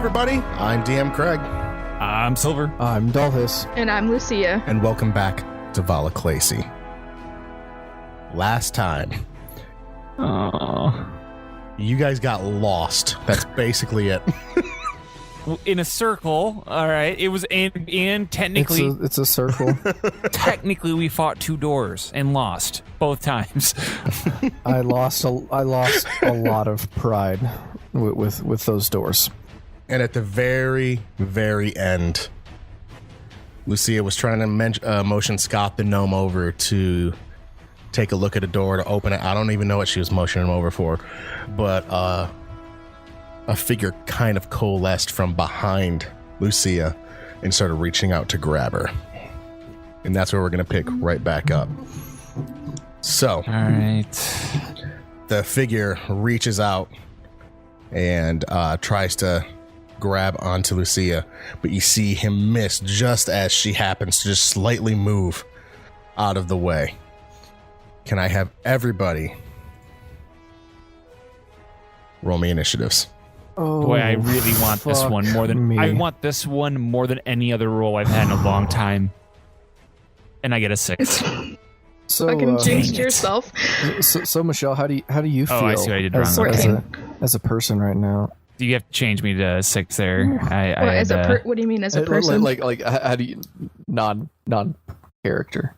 everybody. I'm DM Craig. I'm Silver. I'm Dalhis. And I'm Lucia. And welcome back to Valaclaci. Last time, you guys got lost. That's basically it. In a circle, all right. It was and technically it's a circle. Technically, we fought two doors and lost both times. I lost a lot of pride with those doors. And at the very, very end, Lucia was trying to motion Scott the gnome over to take a look at a door to open it. I don't even know what she was motioning him over for, but a figure kind of coalesced from behind Lucia and started reaching out to grab her. And that's where we're going to pick right back up. So, all right. The figure reaches out and tries to grab onto Lucia, but you see him miss just as she happens to just slightly move out of the way. Can I have everybody roll me initiatives? Oh, boy, I really want this one more than me. I want this one more than any other roll I've had in a long time. And I get a 6. So, Fucking jinxed yourself. So Michelle, how do you feel? Oh, I see what I did wrong. As a person right now? Do you have to change me to 6 there? What do you mean as a person? Like how do you non character?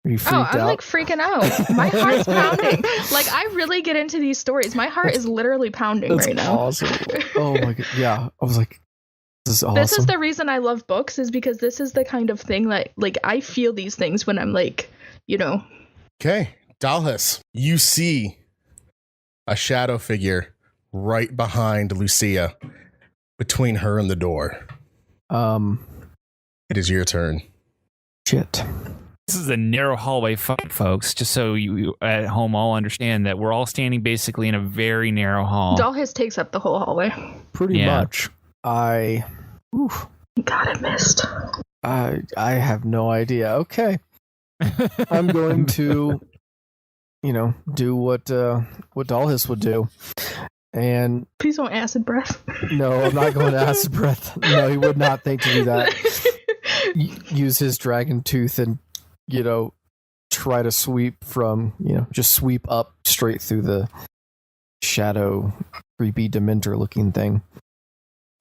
Are you freaked out? I'm like freaking out. My heart's pounding. Like I really get into these stories. My heart is literally pounding right now. Awesome. Oh my god. Yeah. I was like, this is awesome. This is the reason I love books, is because this is the kind of thing that like I feel these things when I'm like, you know. Okay. Dalhis, you see a shadow figure right behind Lucia, between her and the door. It is your turn. Shit. This is a narrow hallway fight, folks, just so you at home all understand that we're all standing basically in a very narrow hall. Dalhis takes up the whole hallway. Pretty much. God, I missed. I have no idea. Okay. I'm going to, do what Dalhis would do. And please don't acid breath. No, I'm not going to acid breath. No, he would not think to do that. Use his dragon tooth and, try to sweep from, just sweep up straight through the shadow, creepy Dementor looking thing.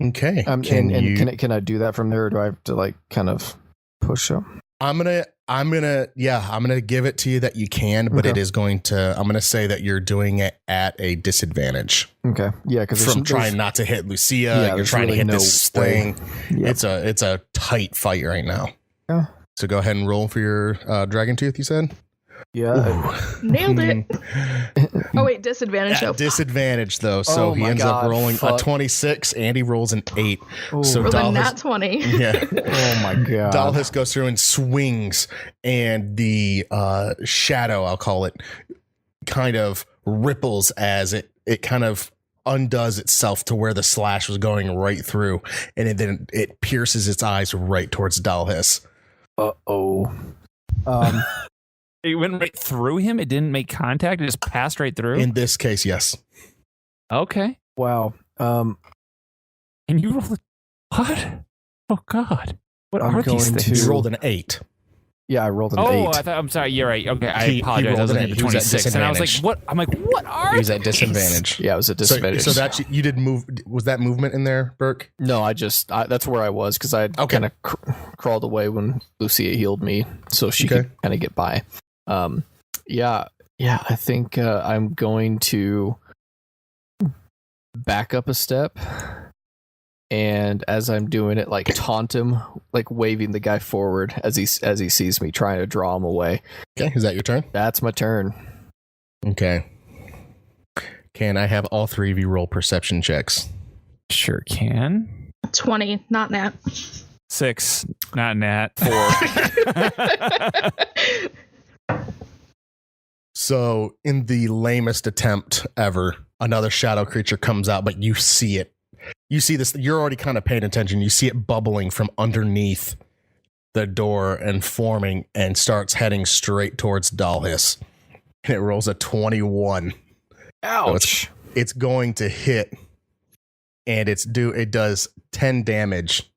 Okay. Can I do that from there, or do I have to like kind of push up? I'm gonna give it to you that you can, but Okay. it is going to. I'm gonna say that you're doing it at a disadvantage. Okay, yeah, because from trying not to hit Lucia, you're trying really to hit this thing. Yeah. It's a tight fight right now. Yeah. So go ahead and roll for your dragon tooth. You said. Yeah. Nailed it. Oh wait, disadvantage though. Disadvantage though, so he ends up rolling a 26 and he rolls an 8. Ooh. So Rolled a Dalhis, nat 20. yeah. Oh my god. Dalhis goes through and swings, and the shadow, I'll call it, kind of ripples as it kind of undoes itself to where the slash was going right through, and then it pierces its eyes right towards Dalhis. Uh-oh. It went right through him. It didn't make contact. It just passed right through. In this case, yes. Okay. Wow. And you rolled what? Oh God! What I'm are these going things? You rolled an 8. Yeah, I rolled an 8. I'm sorry. You're right. Okay, I He apologize. I rolled was an looking at 8. the He was at 26, and I was like, disadvantage. "What?" I'm like, "What are?" He was at these?" disadvantage. Yeah, it was a disadvantage. So that you did move. Was that movement in there, Burke? No, that's where I was because I kind of crawled away when Lucia healed me, so she could kind of get by. Yeah. I think I'm going to back up a step, and as I'm doing it, like taunt him, like waving the guy forward as he sees me, trying to draw him away. Okay, is that your turn? That's my turn. Okay. Can I have all three of you roll perception checks? Sure can. 20, not nat. 6, not nat. 4. So, in the lamest attempt ever, another shadow creature comes out, but you see it. You see this. You're already kind of paying attention. You see it bubbling from underneath the door and forming and starts heading straight towards Dalhis. And it rolls a 21. Ouch. So it's going to hit and it does 10 damage,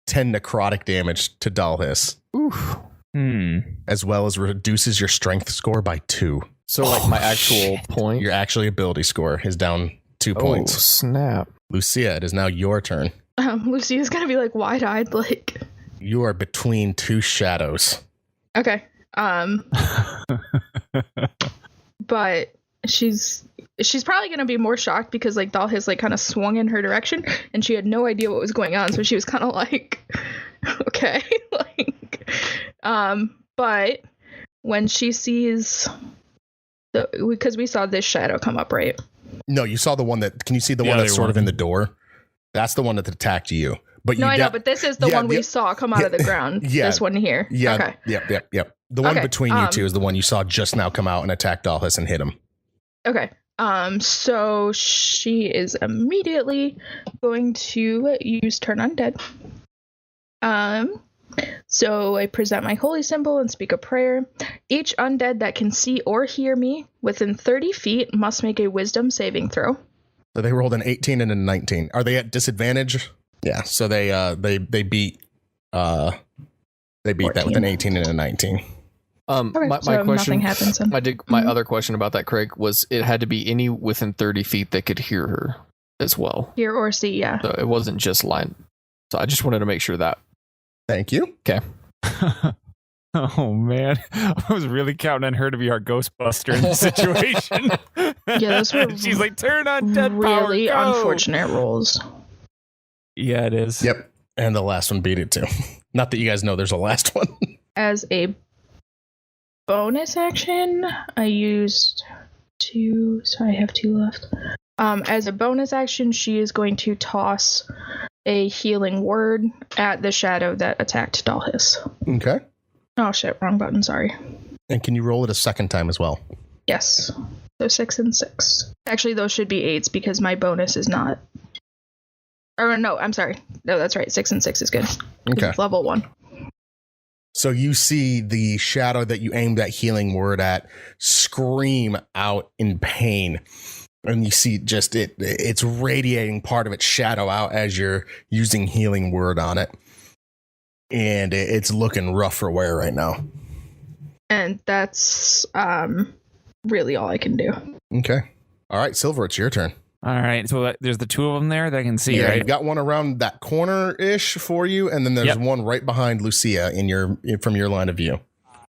10 necrotic damage to Dalhis, Oof. as well as reduces your strength score by 2. So like my actual point. Your actually ability score is down 2 points. Oh, snap. Lucia, it is now your turn. Lucia's gonna be like wide-eyed, like. You are between 2 shadows. Okay. But she's probably gonna be more shocked because like Doll has like kind of swung in her direction and she had no idea what was going on, so she was kind of like, okay, like, but when she sees because we saw this shadow come up, right? No, you saw the one that. Can you see the one that's sort of in the door? That's the one that attacked you. But no, I know, but this is the one we saw come out of the ground. Yeah, this one here. Yeah. Okay. Yep. The one between you two is the one you saw just now come out and attack Dalhis and hit him. Okay. So she is immediately going to use Turn Undead. So I present my holy symbol and speak a prayer. Each undead that can see or hear me within 30 feet must make a wisdom saving throw. So they rolled an 18 and a 19. Are they at disadvantage? Yeah. So they beat 14. That with an 18 and a 19. Okay, my so question, nothing happens then. my other question about that, Craig, was it had to be any within 30 feet that could hear her as well. Hear or see, yeah. So it wasn't just line. So I just wanted to make sure that. Thank you. Okay. Oh man, I was really counting on her to be our Ghostbuster in this situation. Yeah, those were she's like, turn on dead power. really Go. unfortunate rolls. Yeah, it is. Yep. And the last one beat it too. Not that you guys know there's a last one. As a bonus action, I used 2, so I have 2 left. As a bonus action, she is going to toss a healing word at the shadow that attacked Dalhis. Okay. Oh shit, wrong button, sorry. And can you roll it a second time as well? Yes. So 6 and 6. Actually, those should be 8s because my bonus is not. Or no, I'm sorry. No, that's right. 6 and 6 is good. Okay. It's level 1. So you see the shadow that you aimed that healing word at scream out in pain. And you see just it's radiating part of its shadow out as you're using healing word on it. And it's looking rough for wear right now. And that's really all I can do. Okay. All right, Silver, it's your turn. All right, so there's the 2 of them there that I can see, Yeah, right? you've got one around that corner-ish for you, and then there's one right behind Lucia from your line of view.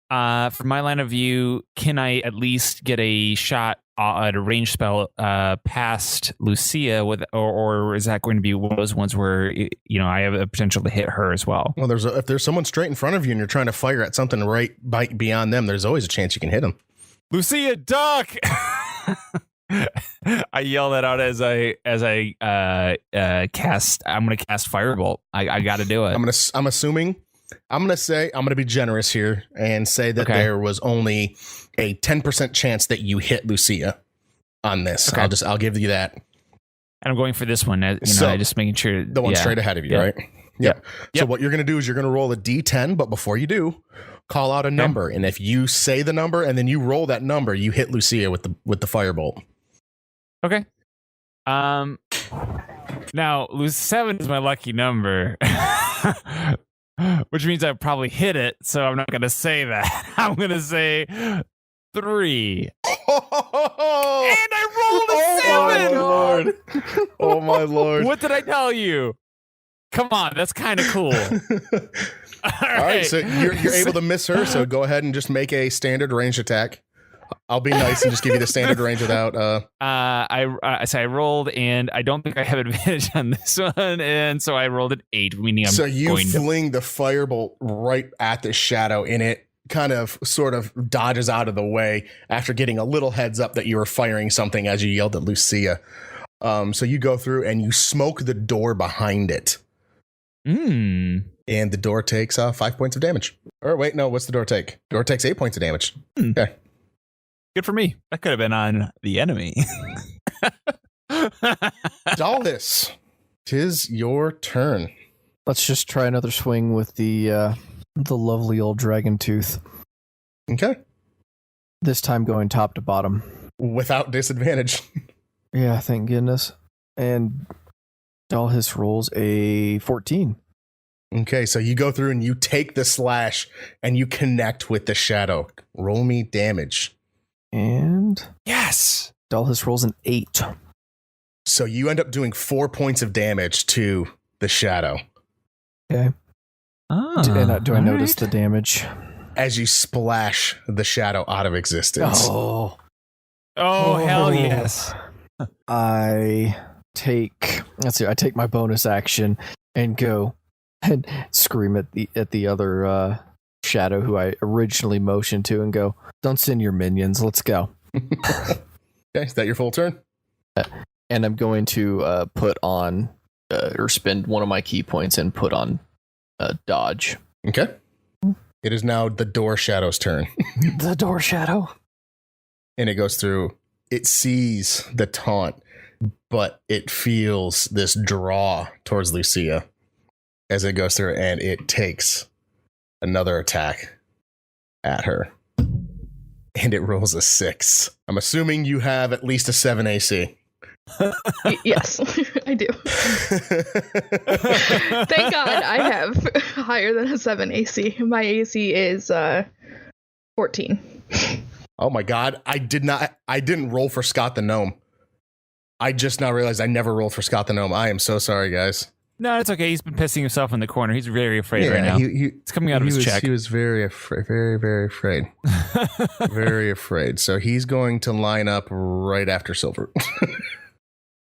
From my line of view, can I at least get a shot at a range spell past Lucia with, or is that going to be one of those ones where I have a potential to hit her as well? Well, if there's someone straight in front of you and you're trying to fire at something right beyond them, there's always a chance you can hit them. Lucia, duck! I yell that out as I cast. I'm gonna cast Firebolt. I got to do it. I'm assuming. I'm gonna be generous here and say that there was only a 10% chance that you hit Lucia on this. Okay. I'll give you that. And I'm going for this one. Just making sure the one straight ahead of you, right? Yep. So what you're gonna do is you're gonna roll a D10, but before you do, call out a number, and if you say the number and then you roll that number, you hit Lucia with the Firebolt. Okay. Now, 7 is my lucky number, which means I probably hit it. So I'm not going to say that. I'm going to say 3. And I rolled a 7. Oh my lord! Oh my lord! What did I tell you? Come on, that's kind of cool. All right, so you're able to miss her. So go ahead and just make a standard range attack. I'll be nice and just give you the standard range without. I rolled, and I don't think I have advantage on this one, and so I rolled an 8, meaning I'm so you going fling the firebolt right at the shadow, and it kind of sort of dodges out of the way after getting a little heads up that you were firing something as you yelled at Lucia. So you go through and you smoke the door behind it. And the door takes 5 points of damage. Or wait, no, what's the door take? Door takes 8 points of damage. Okay. Good for me. That could have been on the enemy. Dalhis, 'tis your turn. Let's just try another swing with the lovely old dragon tooth. Okay. This time going top to bottom. Without disadvantage. Yeah, thank goodness. And Dalhis rolls a 14. Okay, so you go through and you take the slash and you connect with the shadow. Roll me damage. And Yes. Dalhis rolls an 8. So you end up doing 4 points of damage to the shadow Okay. Do I notice right. the damage? as you splash the shadow out of existence. Oh. Oh, hell yes. I take my bonus action and go and scream at the other shadow who I originally motioned to and go, "Don't send your minions, let's go." Okay, is that your full turn? And I'm going to put on or spend one of my key points and put on dodge. Okay. It is now the door shadow's turn. The door shadow. And it goes through. It sees the taunt, but it feels this draw towards Lucia as it goes through, and it takes another attack at her. And it rolls a 6. I'm assuming you have at least a 7 AC. Yes, I do. Thank God I have higher than a 7 AC. My AC is 14. Oh my God. I didn't roll for Scott the Gnome. I just now realized I never rolled for Scott the Gnome. I am so sorry, guys. No, it's okay. He's been pissing himself in the corner. He's very afraid right now. It's coming out of his check. He was very afraid, very afraid. Very afraid. So he's going to line up right after Silver.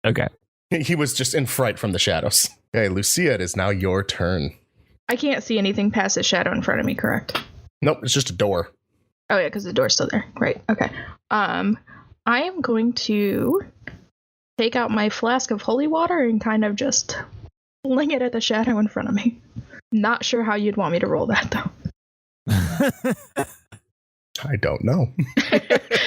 Okay. He was just in fright from the shadows. Okay, Lucia, it is now your turn. I can't see anything past the shadow in front of me, correct? Nope, it's just a door. Oh yeah, because the door's still there. Right. Okay. I am going to take out my flask of holy water and kind of just fling it at the shadow in front of me. Not sure how you'd want me to roll that though. I don't know.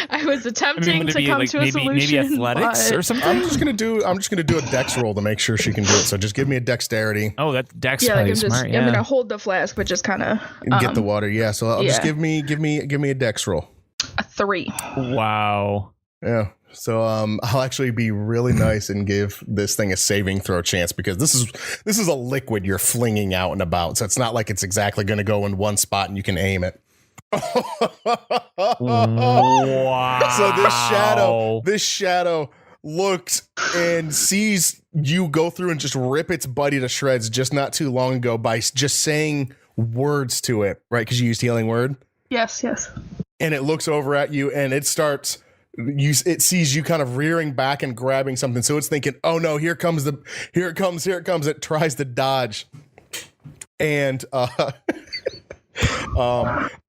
I was attempting to come to a solution. Maybe athletics or something. I'm just gonna do a dex roll to make sure she can do it. So just give me a dexterity. Oh, that dex Yeah, like is smart. I'm gonna hold the flask, but just kind of Get the water. Yeah. So I'll just give me a dex roll. a 3. Wow. Yeah. So I'll actually be really nice and give this thing a saving throw chance because this is a liquid you're flinging out and about. So it's not like it's exactly going to go in one spot and you can aim it. Wow. So this shadow looks and sees you go through and just rip its buddy to shreds just not too long ago by just saying words to it, right? Because you used healing word. Yes. And it looks over at you and it sees you kind of rearing back and grabbing something. So it's thinking, oh no, here it comes. It tries to dodge. And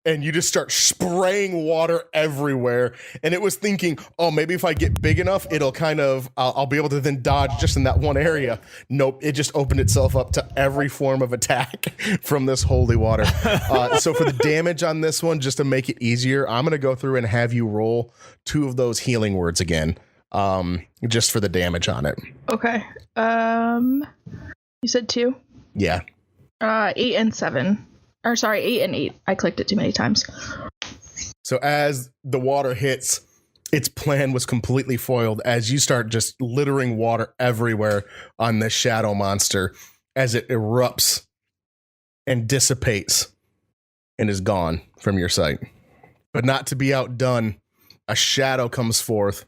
and you just start spraying water everywhere. And it was thinking, oh, maybe if I get big enough, it'll I'll be able to then dodge just in that one area. Nope. It just opened itself up to every form of attack from this holy water. So for the damage on this one, just to make it easier, I'm going to go through and have you roll 2 of those healing words again. Just for the damage on it. Okay. You said 2? Yeah. 8 and 7. Or sorry, 8 and 8. I clicked it too many times. So as the water hits, its plan was completely foiled as you start just littering water everywhere on this shadow monster as it erupts and dissipates and is gone from your sight. But not to be outdone, a shadow comes forth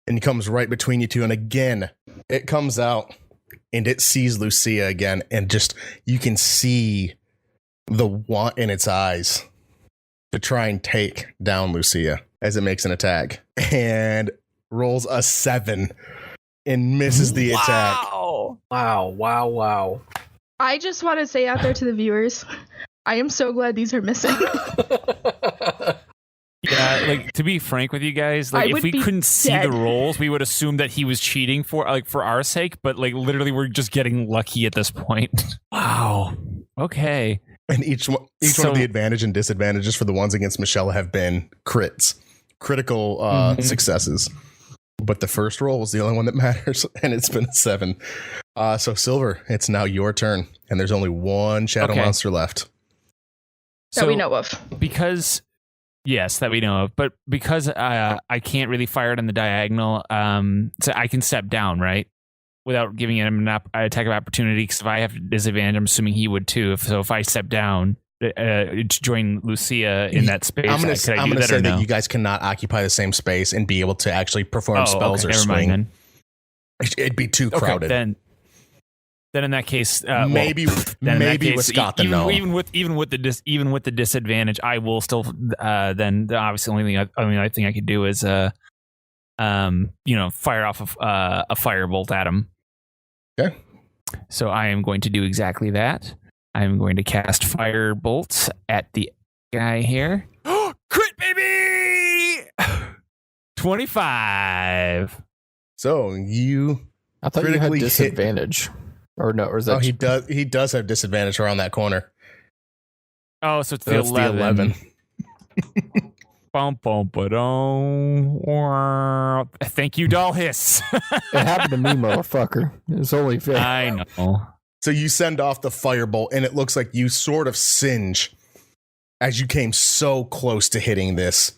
and comes right between you two. And again, it comes out and it sees Lucia again. And just, you can see the want in its eyes to try and take down Lucia as it makes an attack and rolls a 7 and misses the attack. Wow. I just want to say out there to the viewers, I am so glad these are missing. Yeah, like to be frank with you guys, like if we couldn't see the rolls, we would assume that he was cheating for our sake, but like literally we're just getting lucky at this point. Wow. Okay. And each one of the advantage and disadvantages for the ones against Michelle have been critical successes. But the first roll was the only one that matters, and it's been a 7. So Silver, it's now your turn, and there's only one shadow monster left. That we know of. Yes, that we know of. But because I can't really fire it on the diagonal, so I can step down, right? without giving him an attack of opportunity. Because if I have disadvantage, I'm assuming he would too. If I step down to join Lucia in that space, I'm going to say that no? you guys cannot occupy the same space and be able to actually perform spells or never swing. Mind, then. It'd be too crowded. Then in that case, maybe with Scott the gnome. Even with the disadvantage, I will still. Then obviously only other thing I could do is fire off a firebolt at him. Okay. So I am going to do exactly that. I'm going to cast fire bolts at the guy here. Crit, baby! 25. So you I thought you had disadvantage. Or no, or is that he does have disadvantage around that corner. Oh, so it's the 11. Bum, bum, ba-dum. Thank you, doll hiss. It happened to me, motherfucker. It's only fair. I know. So you send off the firebolt, and it looks like you sort of singe as you came so close to hitting this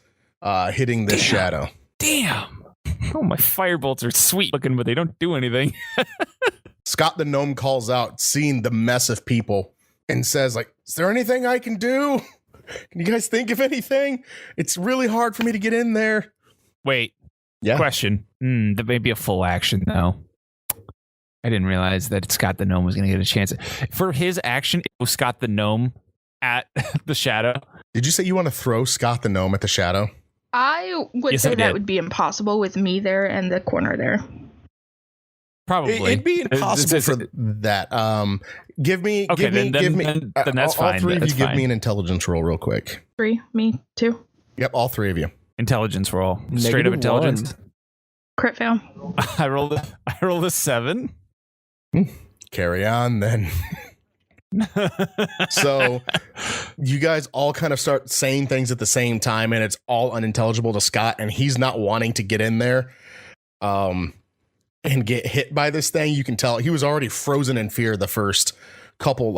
shadow. Damn. Oh, my firebolts are sweet looking, but they don't do anything. Scott the gnome calls out, seeing the mess of people, and says, like, is there anything I can do? Can you guys think of anything? It's really hard for me to get in there. Wait. Yeah. Question. That may be a full action, though. I didn't realize that Scott the gnome was going to get a chance. For his action, it was Scott the gnome at the shadow. Did you say you want to throw Scott the gnome at the shadow? I would say that would be impossible with me there and the corner there. Probably. It'd be impossible for that. Give me. Then that's fine. All three of you give me an intelligence roll real quick. 3, me 2. Yep, all three of you. Intelligence roll. Straight up intelligence. Crit fail. I rolled a 7. Carry on then. So you guys all kind of start saying things at the same time, and it's all unintelligible to Scott, and he's not wanting to get in there and get hit by this thing. You can tell he was already frozen in fear the first couple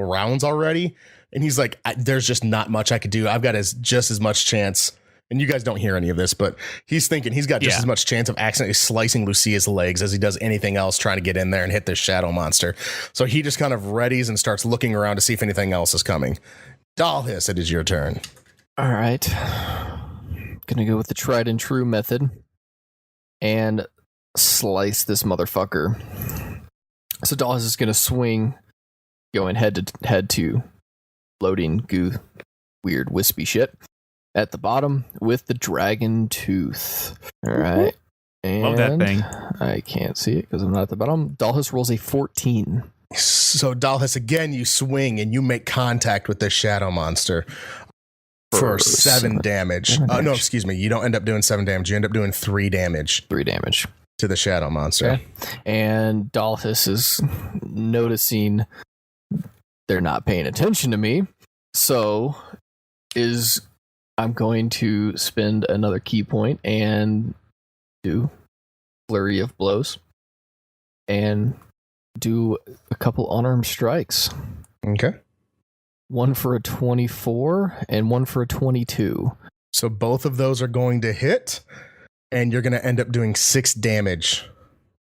rounds already, and he's like, there's just not much I could do. I've got just as much chance. And you guys don't hear any of this, but he's thinking he's got just as much chance of accidentally slicing Lucia's legs as he does anything else trying to get in there and hit this shadow monster. So he just kind of readies and starts looking around to see if anything else is coming. Dollhiss, it is your turn. All right. Gonna go with the tried and true method and slice this motherfucker. So Dollhiss is gonna swing, going head to floating goo, weird wispy shit. At the bottom with the dragon tooth. All right. And love that thing. I can't see it because I'm not at the bottom. Dollhiss rolls a 14. So Dollhiss, again, you swing and you make contact with this shadow monster for 7 damage. No, excuse me. You don't end up doing 7 damage. You end up doing 3 damage. 3 damage. To the shadow monster. Okay. And Dollhiss is noticing they're not paying attention to me. So I'm going to spend another key point and do flurry of blows and do a couple unarmed strikes. Okay. One for a 24 and one for a 22. So both of those are going to hit, and you're going to end up doing 6 damage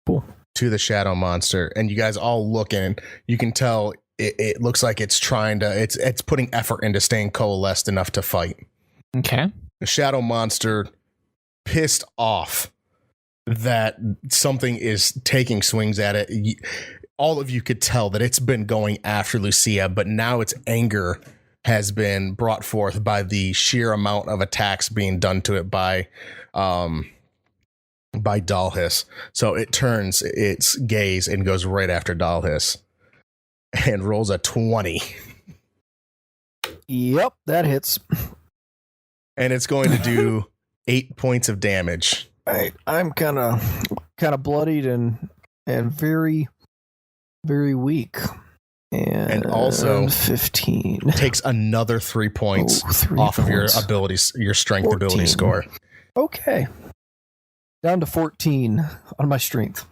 to the shadow monster. And you guys all look, and you can tell it looks like it's it's putting effort into staying coalesced enough to fight. Okay. The shadow monster, pissed off that something is taking swings at it. All of you could tell that it's been going after Lucia, but now its anger has been brought forth by the sheer amount of attacks being done to it by Dollhiss. So it turns its gaze and goes right after Dollhiss and rolls a 20. Yep, that hits. And it's going to do 8 points of damage. I'm kind of bloodied and very, very weak. And also 15 takes another 3 points off of your strength 14. ability score. Okay. Down to 14 on my strength.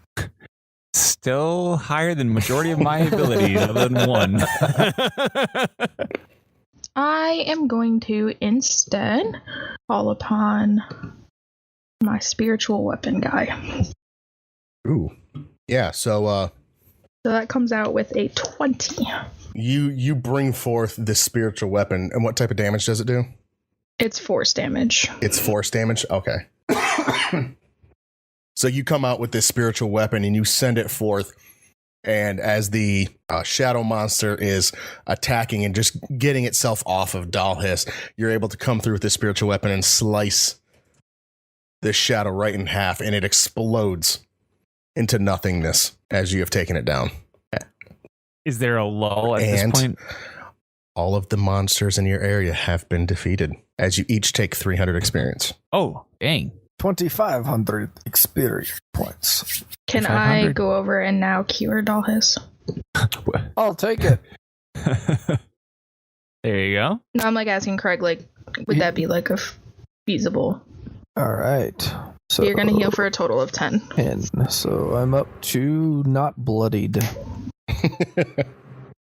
Still higher than majority of my abilities, other than 1. I am going to instead call upon my spiritual weapon guy. Ooh. Yeah, so So that comes out with a 20. you bring forth this spiritual weapon, and what type of damage does it do? It's force damage. It's force damage? Okay. So you come out with this spiritual weapon and you send it forth, and as the shadow monster is attacking and just getting itself off of Dalhis, you're able to come through with this spiritual weapon and slice this shadow right in half, and it explodes into nothingness as you have taken it down. Is there a lull at And this point? all of the monsters in your area have been defeated, as you each take 300 experience. Oh, dang. 2,500 experience points. Can I 500? go over and now cure Dalhis? I'll take it. There you go. No, I'm like asking Craig, like, would that be like a feasible? All right. So You're gonna heal for a total of 10. And so I'm up to not bloodied.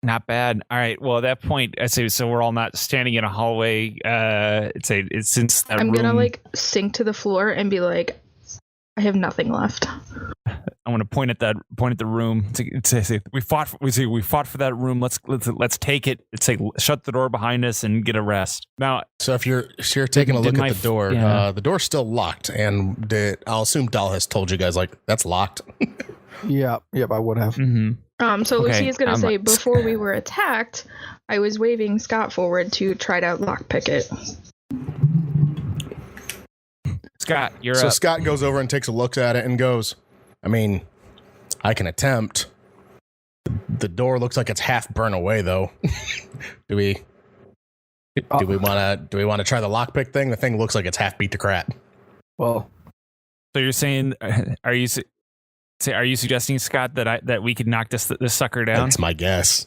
Not bad. All right. Well, at that point, I say so. We're all not standing in a hallway. It's since that I'm room, gonna like sink to the floor and be like, I have nothing left. I want to point at the room to say we fought for that room. Let's take it. It's like shut the door behind us and get a rest. Now, So if you're taking a look Did at my the door, yeah. the door's still locked, and I'll assume Dahl has told you guys, like, that's locked. Yep, I would have. So Okay, Lucy is gonna I'm say, like- before we were attacked, I was waving Scott forward to try to lockpick it. Scott, you're So up. Scott goes over and takes a look at it and goes, I mean, I can attempt. The door looks like it's half burnt away, though. Do we want to try the lockpick thing? The thing looks like it's half beat to crap. Well, So you're saying, are you suggesting, Scott, that we could knock this sucker down? That's my guess.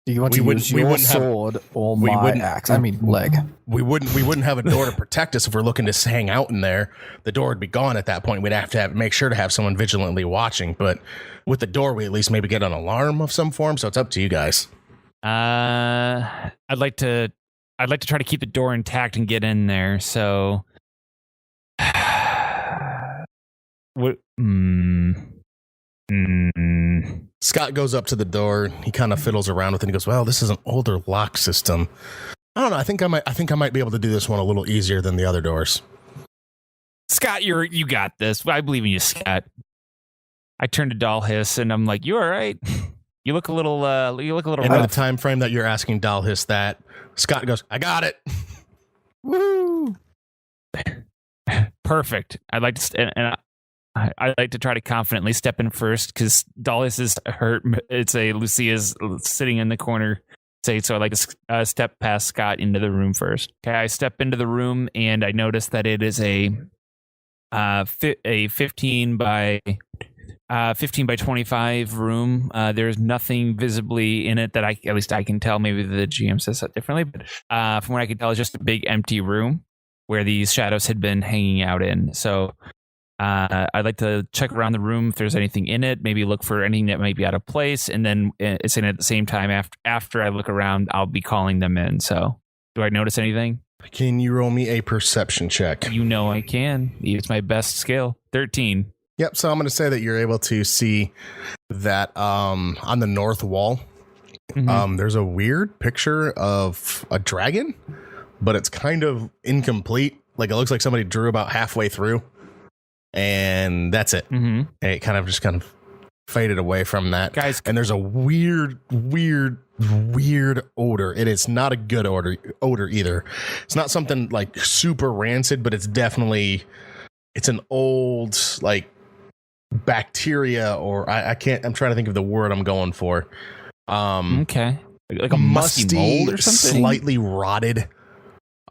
do you want We to wouldn't- use we your wouldn't have- sword or we my wouldn't- axe? I mean, leg. We wouldn't have a door to protect us if we're looking to hang out in there. The door would be gone at that point. We'd have to make sure to have someone vigilantly watching. But with the door, we at least maybe get an alarm of some form. So it's up to you guys. I'd like to try to keep the door intact and get in there. So, what? Scott goes up to the door. He kind of fiddles around with it. And he goes, "Well, this is an older lock system. I don't know. I think I might be able to do this one a little easier than the other doors." Scott, you got this. I believe in you, Scott. I turn to Dalhis and I'm like, "You all right? You look a little. And in the time frame that you're asking Dalhis that, Scott goes, "I got it." Woo! Perfect. I'd like to, I'd like to try to confidently step in first because Dalhis is hurt. It's Lucia's sitting in the corner. So I'd like to step past Scott into the room first. Okay, I step into the room and I notice that it is a 15 by 25 room. There's nothing visibly in it that at least I can tell. Maybe the GM says that differently, but from what I can tell, it's just a big empty room where these shadows had been hanging out in. So I'd like to check around the room if there's anything in it, maybe look for anything that might be out of place, and then it's in at the same time after I look around, I'll be calling them in. So do I notice anything? Can you roll me a perception check? You know I can. It's my best skill. 13. Yep. So I'm going to say that you're able to see that on the north wall, there's a weird picture of a dragon, but it's kind of incomplete. Like it looks like somebody drew about halfway through. And that's it. Mm-hmm. It kind of faded away from that. Guys, and there's a weird odor. It is not a good odor either. It's not something like super rancid, but it's an old like bacteria, or I'm trying to think of the word I'm going for. Okay. Like a musty mold or something? Slightly rotted.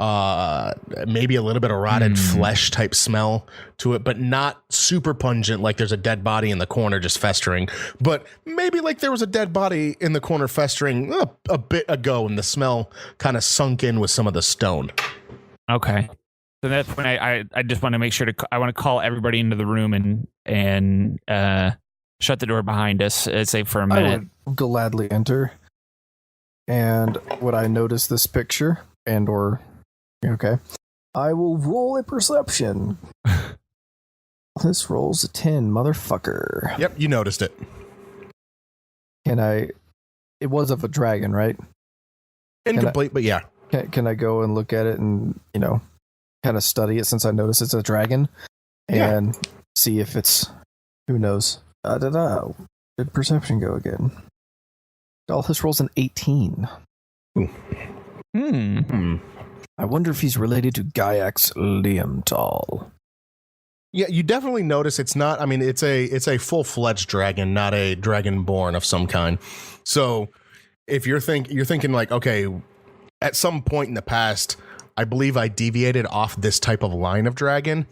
Maybe a little bit of rotted flesh type smell to it, but not super pungent like there's a dead body in the corner just festering, but maybe like there was a dead body in the corner festering a bit ago and the smell kind of sunk in with some of the stone. Okay. So that's when I just want to make sure I want to call everybody into the room and shut the door behind us, say for a minute. I would gladly enter. And would I notice this picture or okay, I will roll a perception. This rolls a 10, motherfucker. Yep, you noticed it. It was of a dragon, right? Incomplete, but yeah. Can I go and look at it and, kind of study it since I noticed it's a dragon and see if it's, who knows? Did perception go again? Dalhis rolls an 18. I wonder if he's related to Gaiax Liamtal. Yeah, you definitely notice it's not. I mean, it's a full-fledged dragon, not a dragonborn of some kind. So, if you're thinking like, okay, at some point in the past, I believe I deviated off this type of line of dragon,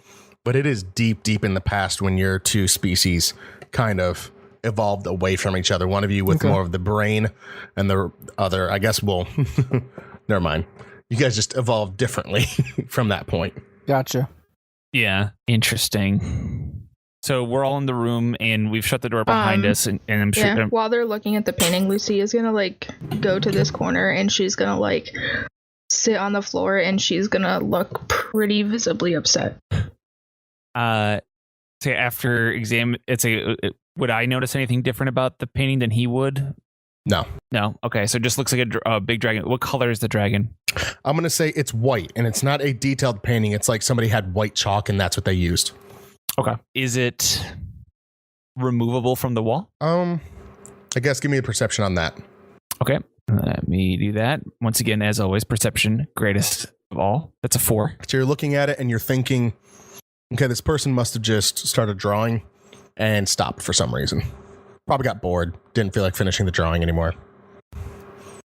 but it is deep in the past when your two species kind of evolved away from each other. One of you with more of the brain, and the other, I guess, well, never mind. You guys just evolved differently from that point. Gotcha. Yeah, interesting. So we're all in the room and we've shut the door behind us, and I'm sure. Yeah, while they're looking at the painting, Lucy is gonna like go to this corner and she's gonna like sit on the floor and she's gonna look pretty visibly upset. Say after exam, would I notice anything different about the painting than he would? No. Okay, so it just looks like a big dragon. What color is the dragon? I'm going to say it's white, and it's not a detailed painting. It's like somebody had white chalk, and that's what they used. Okay. Is it removable from the wall? I guess give me a perception on that. Okay, let me do that. Once again, as always, perception, greatest of all. That's a 4. So you're looking at it, and you're thinking, okay, this person must have just started drawing and stopped for some reason. Probably got bored. Didn't feel like finishing the drawing anymore.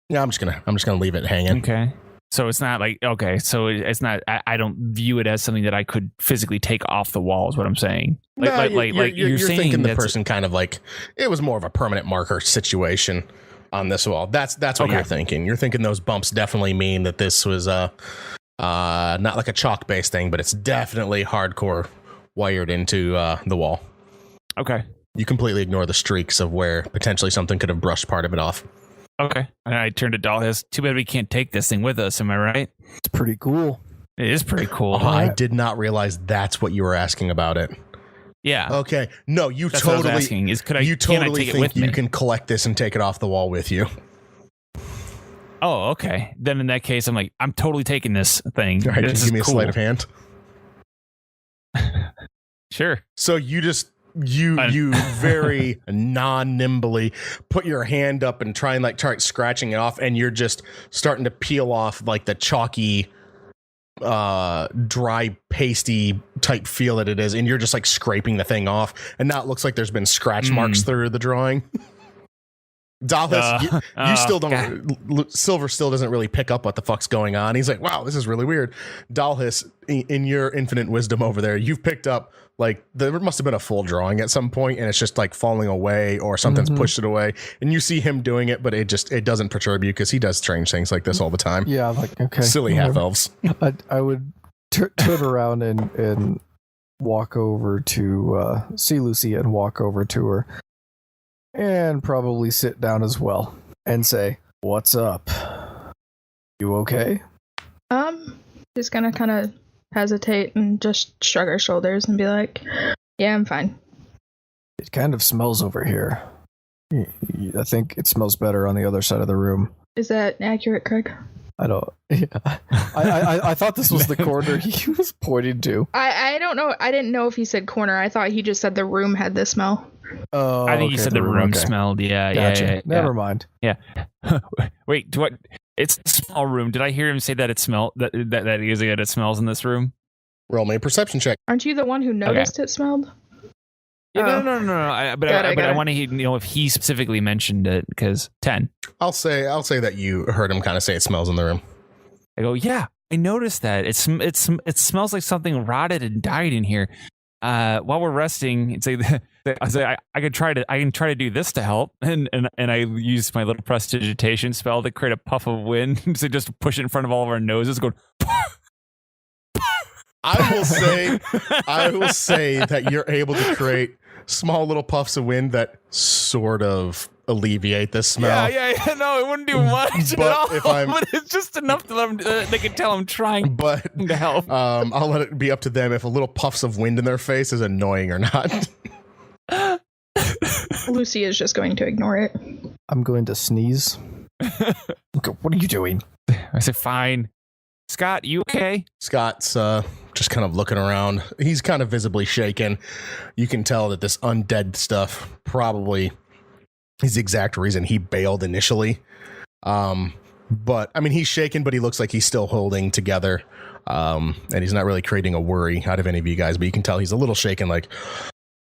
Yeah, I'm just gonna leave it hanging. Okay. So it's not like, okay, so it's not, I don't view it as something that I could physically take off the wall is what I'm saying. You're saying thinking the person kind of like, it was more of a permanent marker situation on this wall. That's what you're thinking. You're thinking those bumps definitely mean that this was not like a chalk-based thing, but it's definitely hardcore wired into the wall. Okay. You completely ignore the streaks of where potentially something could have brushed part of it off. Okay. And I turned to Dalhis. Too bad we can't take this thing with us. Am I right? It's pretty cool. It is pretty cool. I did not realize that's what you were asking about it. Yeah. Okay. No, you that's totally. What I was asking, is can I take think it with me? You can collect this and take it off the wall with you. Oh, okay. Then in that case, I'm totally taking this thing. All right, this give me cool. a sleight of hand. Sure. So you just you very non-nimbly put your hand up and try and start scratching it off, and you're just starting to peel off like the chalky dry pasty type feel that it is, and you're just like scraping the thing off, and now it looks like there's been scratch marks through the drawing. Dalhis, you still don't. Silver still doesn't really pick up what the fuck's going on. He's like, "Wow, this is really weird." Dalhis, in your infinite wisdom over there, you've picked up like there must have been a full drawing at some point, and it's just like falling away or something's pushed it away, and you see him doing it, but it doesn't perturb you because he does strange things like this all the time. Yeah, like okay, silly half elves. I would turn around and walk over to see Lucy and walk over to her. And probably sit down as well and say, "What's up? You okay?" Just gonna kind of hesitate and just shrug her shoulders and be like, "Yeah, I'm fine." It kind of smells over here. I think it smells better on the other side of the room. Is that accurate, Craig? I don't. Yeah. I thought this was the corner he was pointing to. I don't know. I didn't know if he said corner. I thought he just said the room had this smell. Oh, I think you said the room smelled. Yeah, gotcha. yeah. Never mind. Yeah. Wait, what? It's a small room. Did I hear him say that it smelled that it smells in this room? Roll me a perception check. Aren't you the one who noticed it smelled? Yeah, no. I want to know if he specifically mentioned it because 10. I'll say that you heard him kind of say it smells in the room. I go, yeah, I noticed that it smells like something rotted and died in here. While we're resting, I can try to do this to help, and I use my little prestidigitation spell to create a puff of wind to just push it in front of all of our noses, going. I will say that you're able to create small little puffs of wind that sort of alleviate the smell. Yeah. No, it wouldn't do much But at all. if I'm- but it's just enough to them. They can tell I'm trying But to help. I'll let it be up to them if a little puffs of wind in their face is annoying or not. Lucy is just going to ignore it. I'm going to sneeze. Okay, what are you doing? I said, fine. Scott, you okay? Scott's just kind of looking around. He's kind of visibly shaken. You can tell that this undead stuff probably is the exact reason he bailed initially. But I mean, he's shaken, but he looks like he's still holding together. And he's not really creating a worry out of any of you guys, but you can tell he's a little shaken, like,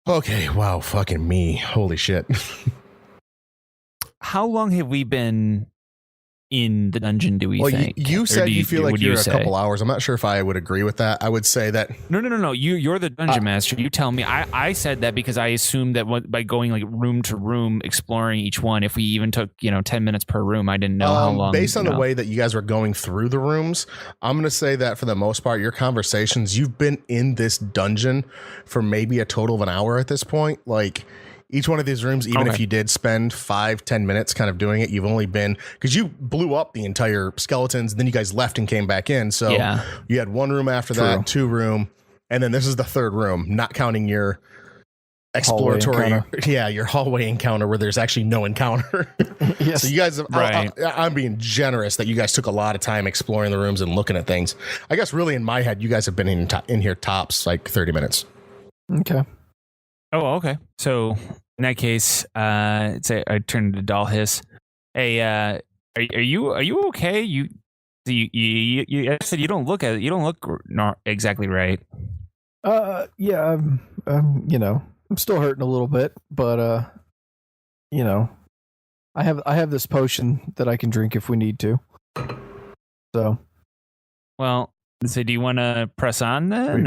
okay, wow, fucking me. Holy shit. How long have we been in the dungeon, do we think? You Or said do you feel like would you're you a say? couple hours. I'm not sure if I would agree with that. I would say that No. You're the dungeon master. You tell me. I said that because I assumed that by going like room to room, exploring each one, if we even took 10 minutes per room, I didn't know how long. Based on the way that you guys were going through the rooms, I'm going to say that for the most part, your conversations, you've been in this dungeon for maybe a total of an hour at this point. Like, each one of these rooms, even if you did spend 5-10 minutes kind of doing it, you've only been, because you blew up the entire skeletons, then you guys left and came back in. So you had one room after that, 2 room, and then this is the 3rd room, not counting your exploratory, your hallway encounter where there's actually no encounter. Yes. So you guys, Right. I'm being generous that you guys took a lot of time exploring the rooms and looking at things. I guess really in my head, you guys have been in here tops like 30 minutes. Okay. Oh, okay. So in that case, I turn to Doll Hiss. Hey, are you okay? You I said you don't look not exactly right. Yeah, I'm still hurting a little bit, but I have this potion that I can drink if we need to. So, Well, so do you want to press on then?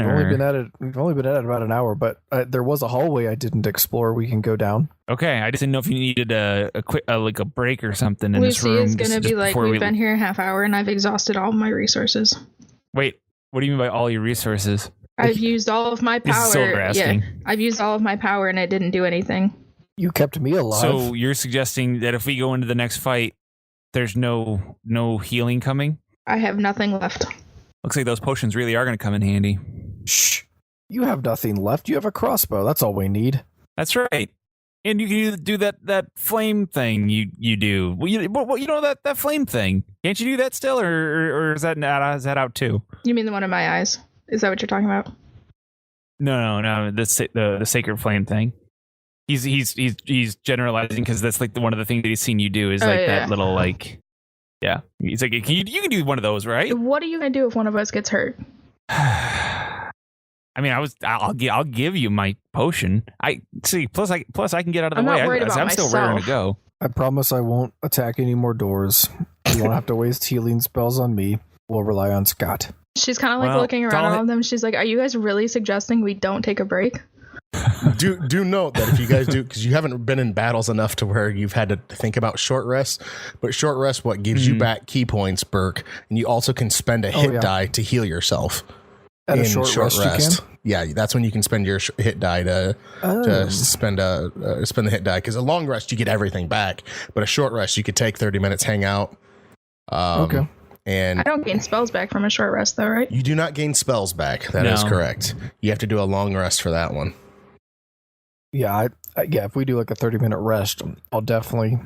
we've only been at it about an hour, but there was a hallway I didn't explore. We can go down. Okay, I just didn't know if you needed a quick like a break or something in this Lucy room. is going to just be like, before we've been here a half hour and I've exhausted all my resources. Wait, what do you mean by all your resources? I've used all of my This is power. Silver asking. I've used all of my power and it didn't do anything. You kept me alive. So you're suggesting that if we go into the next fight, there's no healing coming? I have nothing left. Looks like those potions really are going to come in handy. Shh. You have nothing left. You have a crossbow. That's all we need. That's right. And you can do that flame thing you do. Well, that flame thing. Can't you do that still, or is that out too? You mean the one in my eyes? Is that what you're talking about? No. The sacred flame thing. He's generalizing because that's like one of the things that he's seen you do is that little like. Yeah, he's like, you can do one of those, right? What are you gonna do if one of us gets hurt? I mean, I'll give you my potion. I see. Plus I can get out of the I'm way. not worried about I'm still raring to myself. go. I promise I won't attack any more doors. You won't have to waste healing spells on me. We'll rely on Scott. She's kind of like looking around at all of them. She's like, are you guys really suggesting we don't take a break? Do note that if you guys do, because you haven't been in battles enough to where you've had to think about short rests, but short rest what gives you back key points, Burke, and you also can spend a hit die to heal yourself. At a short rest. You can? Yeah, that's when you can spend your hit die to spend the hit die. Because a long rest you get everything back, but a short rest you could take 30 minutes, hang out. Okay. And I don't gain spells back from a short rest, though, right? you do not gain spells back. That is correct. You have to do a long rest for that one. Yeah, if we do like a 30-minute rest, I'll definitely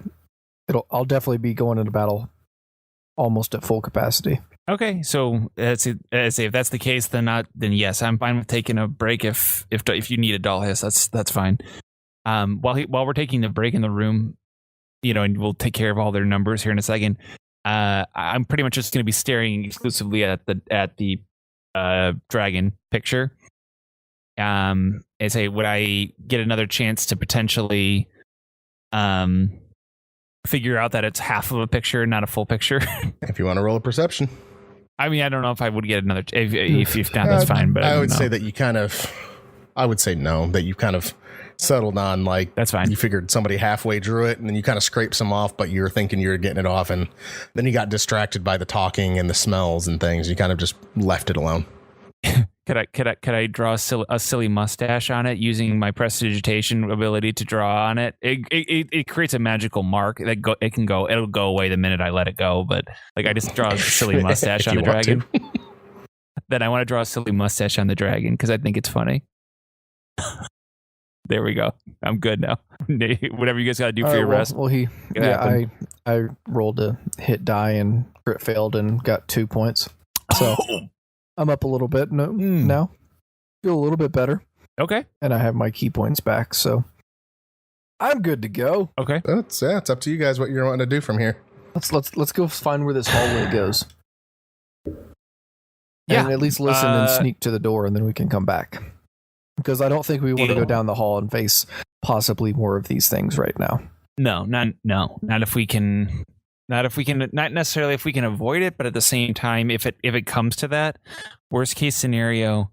be going into battle almost at full capacity. Okay, so if that's the case, then yes, I'm fine with taking a break. If you need a Doll Hiss, that's fine. While we're taking the break in the room, and we'll take care of all their numbers here in a second. I'm pretty much just going to be staring exclusively at the dragon picture. And say, would I get another chance to potentially figure out that it's half of a picture, not a full picture? If you want to roll a perception. I mean, I don't know if I would get another. If not, that's fine. But I would say that you kind of. I would say no. That you kind of settled on like that's fine. You figured somebody halfway drew it, and then you kind of scraped some off, but you were thinking you were getting it off, and then you got distracted by the talking and the smells and things. You kind of just left it alone. Could I draw a silly mustache on it using my prestidigitation ability to draw on it? It creates a magical mark it'll go away the minute I let it go. But like I just draw a silly mustache on the dragon. Then I want to draw a silly mustache on the dragon because I think it's funny. There we go. I'm good now. Whatever you guys got to do for your rest. Well, I rolled a hit die and crit failed and got 2 points. So I'm up a little bit now. Feel a little bit better. Okay. And I have my key points back, so I'm good to go. Okay. It's up to you guys what you're wanting to do from here. Let's go find where this hallway goes. Yeah. And at least listen and sneak to the door, and then we can come back. Because I don't think we want to go down the hall and face possibly more of these things right now. No, not if we can. Not necessarily if we can avoid it, but at the same time, if it comes to that, worst case scenario,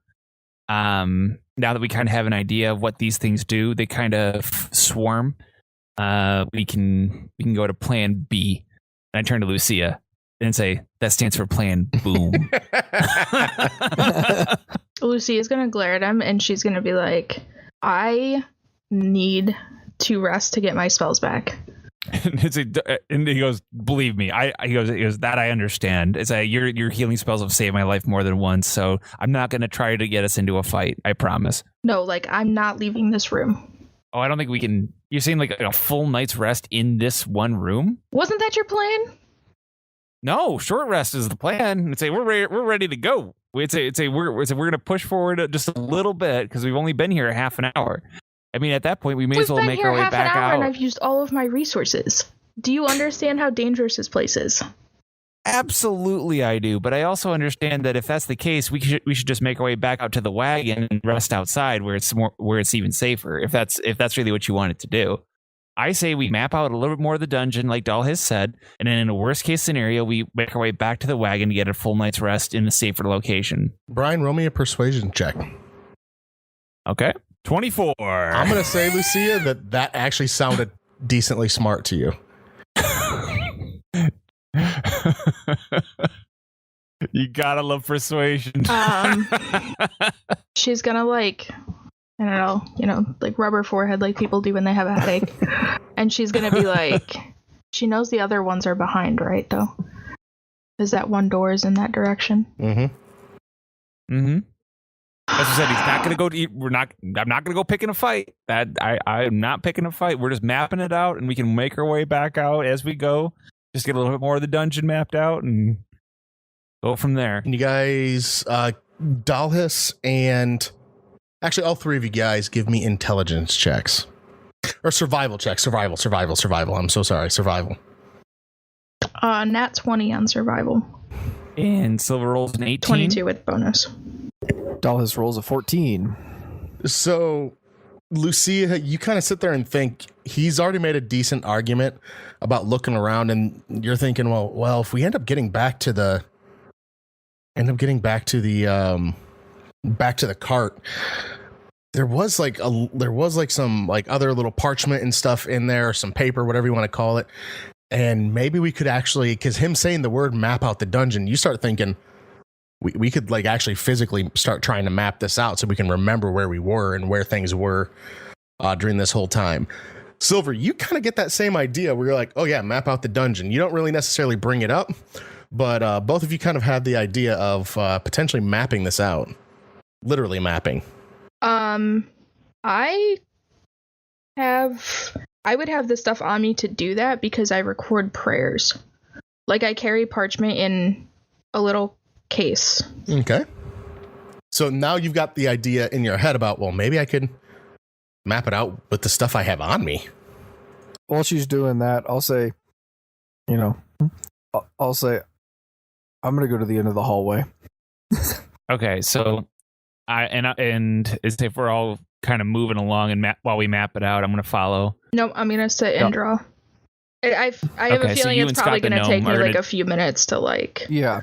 now that we kind of have an idea of what these things do, they kind of swarm. We can go to Plan B. And I turn to Lucia and say that stands for Plan Boom. Lucy is going to glare at him and she's going to be like, I need to rest to get my spells back. And he goes, believe me, he goes, that I understand. It's your healing spells have saved my life more than once, so I'm not going to try to get us into a fight. I promise. No, like, I'm not leaving this room. Oh, I don't think we can. You're saying like a full night's rest in this one room? Wasn't that your plan? No, short rest is the plan. It's we're ready to go. We're going to push forward just a little bit because we've only been here a half an hour. I mean, at that point, we may as well make our way back out. We've been here half an hour, and I've used all of my resources. Do you understand how dangerous this place is? Absolutely, I do. But I also understand that if that's the case, we should just make our way back out to the wagon and rest outside, where it's even safer. If that's really what you wanted to do, I say we map out a little bit more of the dungeon, like Dahl has said, and then in a worst case scenario, we make our way back to the wagon to get a full night's rest in a safer location. Brian, roll me a persuasion check. Okay. 24. I'm going to say, Lucia, that actually sounded decently smart to you. You gotta love persuasion. She's gonna like, I don't know, like rub her forehead like people do when they have a headache. And she's gonna be like, she knows the other ones are behind, right, though? Is that one door is in that direction? Mm-hmm. Mm-hmm. As I said, he's not going to go to eat. I'm not going to go picking a fight. I'm not picking a fight. We're just mapping it out, and we can make our way back out as we go. Just get a little bit more of the dungeon mapped out and go from there. And you guys, Dalhis and actually all three of you guys give me intelligence checks. Or survival checks. Survival. I'm so sorry. Survival. Nat 20 on survival. And Silver rolls an 18. 22 with bonus. Dalhis rolls a 14. So, Lucia, you kind of sit there and think he's already made a decent argument about looking around, and you're thinking, well, if we end up getting back to the cart, there was some like other little parchment and stuff in there, some paper, whatever you want to call it, and maybe we could actually, because him saying the word map out the dungeon, you start thinking we could like actually physically start trying to map this out so we can remember where we were and where things were during this whole time. Silver, you kind of get that same idea where you're like, oh yeah, map out the dungeon. You don't really necessarily bring it up, but both of you kind of had the idea of potentially mapping this out. Literally mapping. I would have the stuff on me to do that because I record prayers. Like I carry parchment in a little case. Okay. So now you've got the idea in your head about, well, maybe I could map it out with the stuff I have on me. While she's doing that, I'll say, I'm going to go to the end of the hallway. Okay, so and as if we're all kind of moving along and while we map it out, I'm going to follow. No, I'm going to sit and draw. I have a feeling it's probably going to take me like a few minutes to like. Yeah.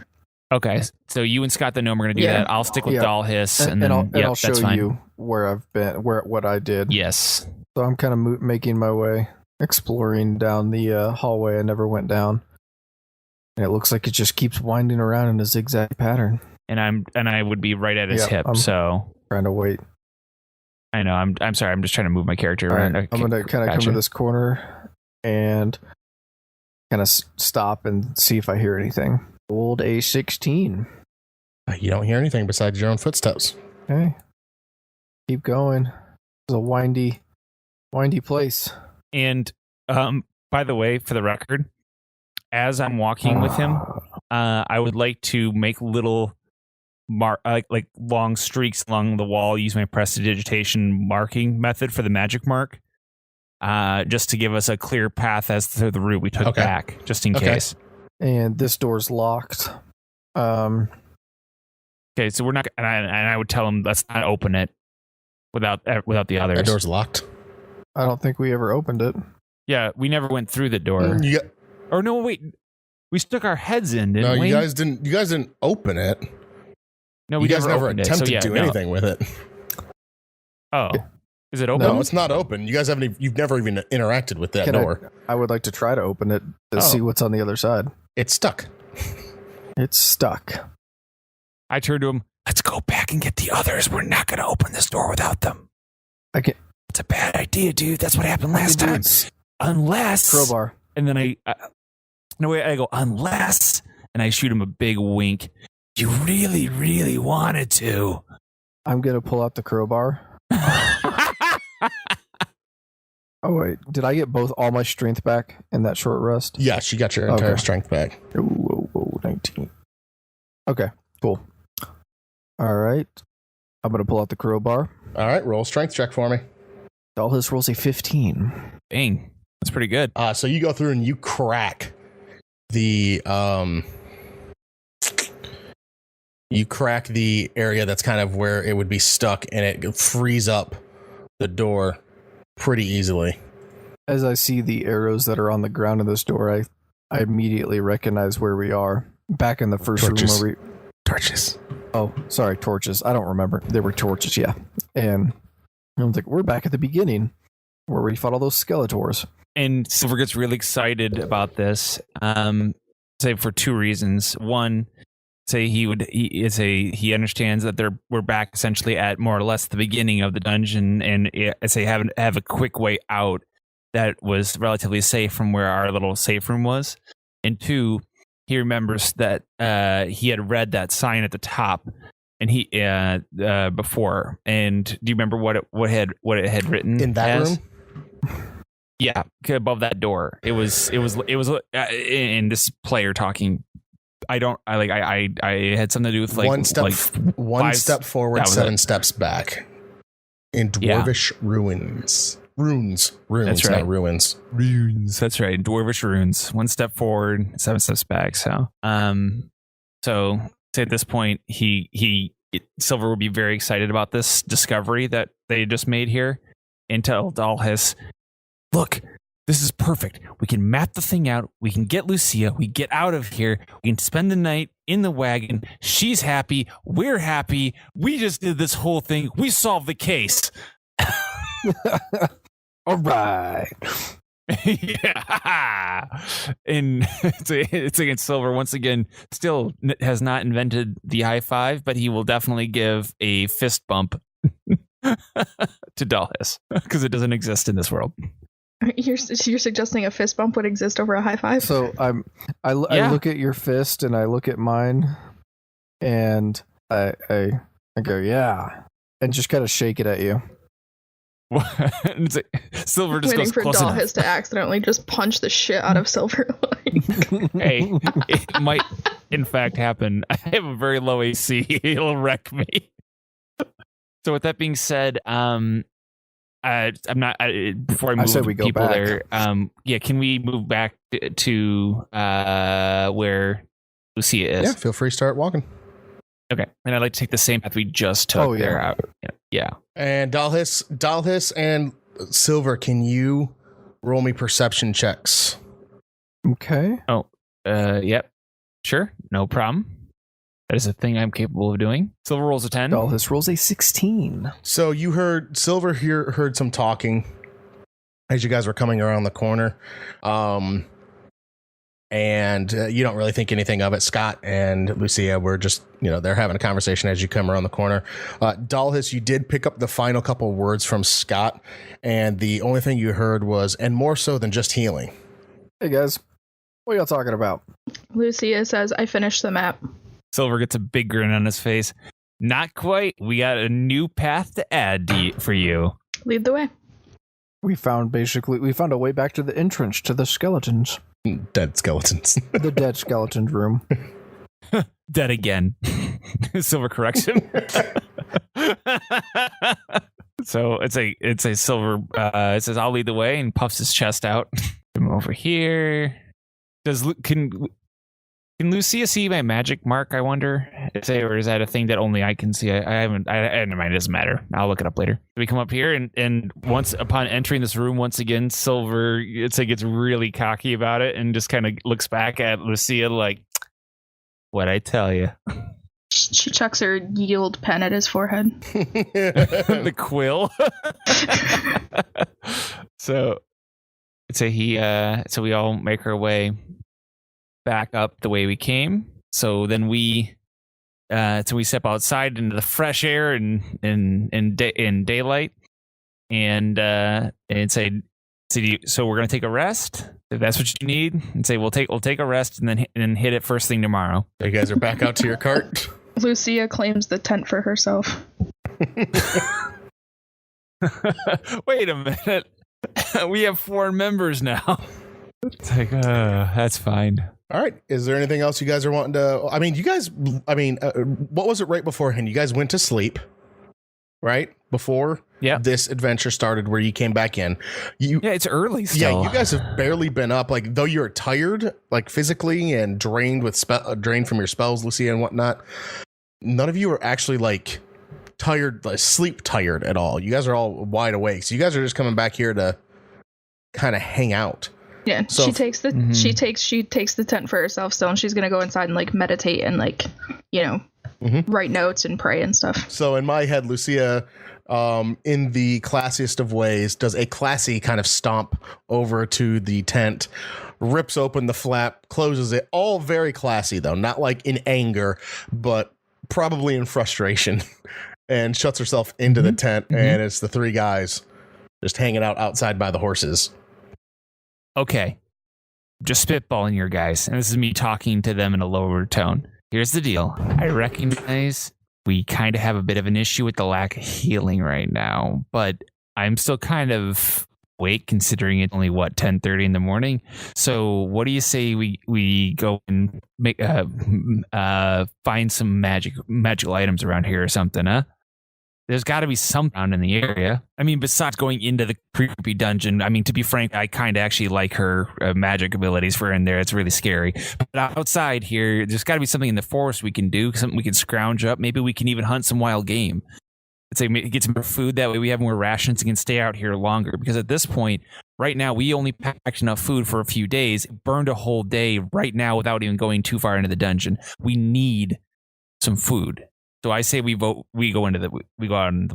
Okay, so you and Scott the Gnome are going to do that. I'll stick with Dalhis, and then I'll show you where I've been, what I did. Yes. So I'm kind of making my way, exploring down the hallway I never went down, and it looks like it just keeps winding around in a zigzag pattern. and I would be right at his Yeah, hip. So Trying to wait. I know. I'm sorry. I'm just trying to move my character All around. right, I'm gonna kind of come to this corner and kind of stop and see if I hear anything. Old A16. You don't hear anything besides your own footsteps. Okay. Keep going. It's a windy place. And by the way, for the record, as I'm walking with him, I would like to make little like long streaks along the wall. Use my prestidigitation marking method for the magic mark, just to give us a clear path as to the route we took back, just in case. And this door's locked. Okay, so we're not. And I would tell him let's not open it without the others. The door's locked. I don't think we ever opened it. Yeah, we never went through the door. Or no, wait. We stuck our heads in, didn't we? You guys didn't open it. No, we never opened attempted it. to do anything with it. Oh, is it open? No, it's not open. You guys you've never even interacted with that door. I would like to try to open it to see what's on the other side. It's stuck. It's stuck. I turned to him. Let's go back and get the others. We're not going to open this door without them. It's a bad idea, dude. That's what happened last time. Unless crowbar. And then I go unless, and I shoot him a big wink. You really, really wanted to. I'm gonna pull out the crowbar. Oh wait, did I get all my strength back in that short rest? Yeah, she got your entire strength back. Whoa, 19. Okay, cool. All right, I'm gonna pull out the crowbar. All right, roll strength check for me. Dallas rolls a 15. Dang, that's pretty good. So you go through and you crack the area that's kind of where it would be stuck, and it frees up the door pretty easily. As I see the arrows that are on the ground of this door, I immediately recognize where we are. Back in the first room where torches. Oh, sorry, torches. I don't remember. They were torches, yeah. And I was like, we're back at the beginning where we fought all those Skeletors. And Silver gets really excited about this. Say for two reasons. One, he understands that we're back essentially at more or less the beginning of the dungeon, and have a quick way out that was relatively safe from where our little safe room was. And two, he remembers that he had read that sign at the top, and he before. And do you remember what it had written in that room? Yeah, above that door. It was in this player talking. I had something to do with one step forward, 7 steps back. In dwarvish runes. Runes. That's right. Not ruins. Runes. That's right. Dwarvish runes. 1 step forward, 7 steps back. So at this point, Silver would be very excited about this discovery that they just made here. And tell Dalhis, look, this is perfect. We can map the thing out. We can get Lucia. We get out of here. We can spend the night in the wagon. She's happy. We're happy. We just did this whole thing. We solved the case. All right. Yeah. And it's against Silver once again. Still has not invented the high five, but he will definitely give a fist bump to Dalhis because it doesn't exist in this world. You're suggesting a fist bump would exist over a high five? So I look at your fist and I look at mine, and I go, yeah, and just kind of shake it at you. Silver just waiting goes for close enough. Dalhis to accidentally just punch the shit out of Silver. Hey, it might in fact happen. I have a very low AC. It'll wreck me. So with that being said, I'm not. Before I move we go people back. there, can we move back to where Lucia is? Yeah, feel free to start walking. Okay, and I'd like to take the same path we just took there. Yeah. And Dalhis and Silver, can you roll me perception checks? Okay. Oh, yep. Sure, no problem. That is a thing I'm capable of doing. Silver rolls a 10. Dalhis rolls a 16. So you heard Silver heard some talking as you guys were coming around the corner. And and you don't really think anything of it. Scott and Lucia were just, they're having a conversation as you come around the corner. Dalhis, you did pick up the final couple of words from Scott, and the only thing you heard was, and more so than just healing. Hey guys, what are y'all talking about? Lucia says, I finished the map. Silver gets a big grin on his face. Not quite. We got a new path to add for you. Lead the way. We found a way back to the entrance to the skeletons. Dead skeletons. The dead skeleton room. Dead again. Silver corrects him. So it's a Silver. It says, "I'll lead the way," and puffs his chest out. Come over here. Can Lucia see my magic mark? I wonder. Or is that a thing that only I can see? I haven't. Never mind. It doesn't matter. I'll look it up later. We come up here, and once upon entering this room, once again, Silver gets really cocky about it, and just kind of looks back at Lucia like, "What'd I tell you?" She chucks her yield pen at his forehead. The quill. So we all make our way back up the way we came. So then we step outside into the fresh air and in daylight, and say, so we're gonna take a rest if that's what you need, and say we'll take a rest and then hit it first thing tomorrow. You guys are back out to your cart. Lucia claims the tent for herself. Wait a minute. We have 4 members now. It's like, that's fine. All right. Is there anything else you guys are wanting to? What was it right beforehand? You guys went to sleep, right? Before this adventure started, where you came back in. It's early still. Yeah, you guys have barely been up. Like, though you're tired, like physically, and drained drained from your spells, Lucia, and whatnot. None of you are actually like tired, like sleep tired at all. You guys are all wide awake. So you guys are just coming back here to kind of hang out. Yeah, so she takes the tent for herself still, and she's gonna go inside and like meditate and like write notes and pray and stuff. So in my head, Lucia, in the classiest of ways, does a classy kind of stomp over to the tent, rips open the flap, closes it. All very classy though, not like in anger, but probably in frustration, and shuts herself into the tent. And it's the 3 guys just hanging out outside by the horses. Okay, just spitballing here, guys, and this is me talking to them in a lower tone. Here's the deal. I recognize we kind of have a bit of an issue with the lack of healing right now, but I'm still kind of awake considering it's only 10:30 in the morning. So what do you say we go and make find some magical items around here or something, huh? There's got to be some around in the area. I mean, besides going into the creepy dungeon, I mean, to be frank, I kind of actually like her magic abilities for in there. It's really scary. But outside here, there's got to be something in the forest we can do, something we can scrounge up. Maybe we can even hunt some wild game. Let's say get some more food. That way we have more rations and can stay out here longer. Because at this point, right now, we only packed enough food for a few days, burned a whole day right now without even going too far into the dungeon. We need some food. So I say we go out into the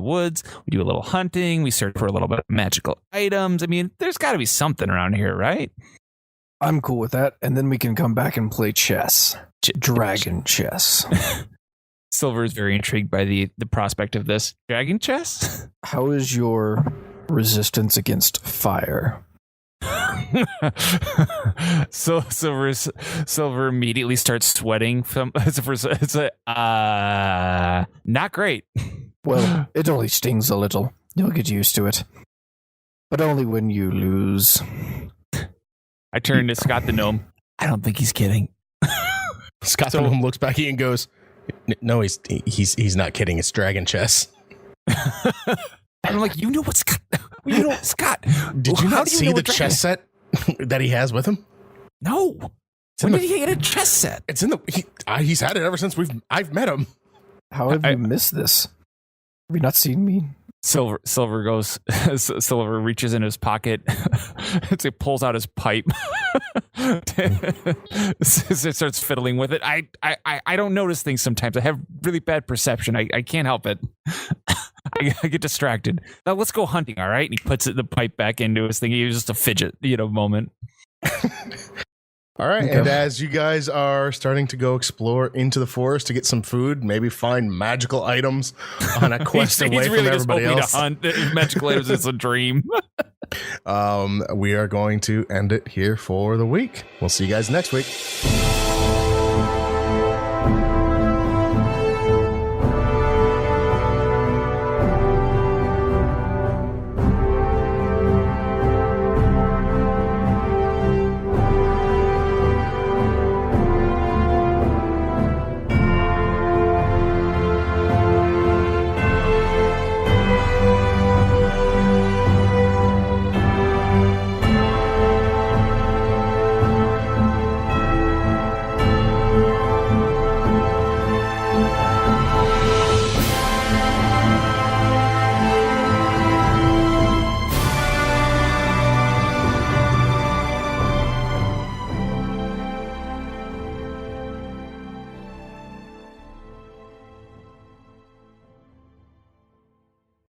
woods, we do a little hunting, we search for a little bit of magical items. I mean, there's got to be something around here, right? I'm cool with that, and then we can come back and play chess. Dragon chess. Silver is very intrigued by the prospect of this. Dragon chess? How is your resistance against fire? So Silver immediately starts sweating. It's not great. Well, it only stings a little. You'll get used to it, but only when you lose. I turn to Scott the gnome. I don't think he's kidding. Scott the gnome looks back at you and goes, "No, he's not kidding. It's dragon chess." I'm like, Scott. Scott. Did you not see the chess set that he has with him? No. When did he get a chess set? It's in he's had it ever since I've met him. How have you missed this? Have you not seen me? Silver reaches in his pocket. It pulls out his pipe. It starts fiddling with it. I don't notice things sometimes. I have really bad perception. I can't help it. I get distracted. Now let's go hunting, all right? And he puts the pipe back into his thing. He was just a fidget, moment. All right. Okay. And as you guys are starting to go explore into the forest to get some food, maybe find magical items on a quest away from everybody else, to hunt magical items is a dream. we are going to end it here for the week. We'll see you guys next week.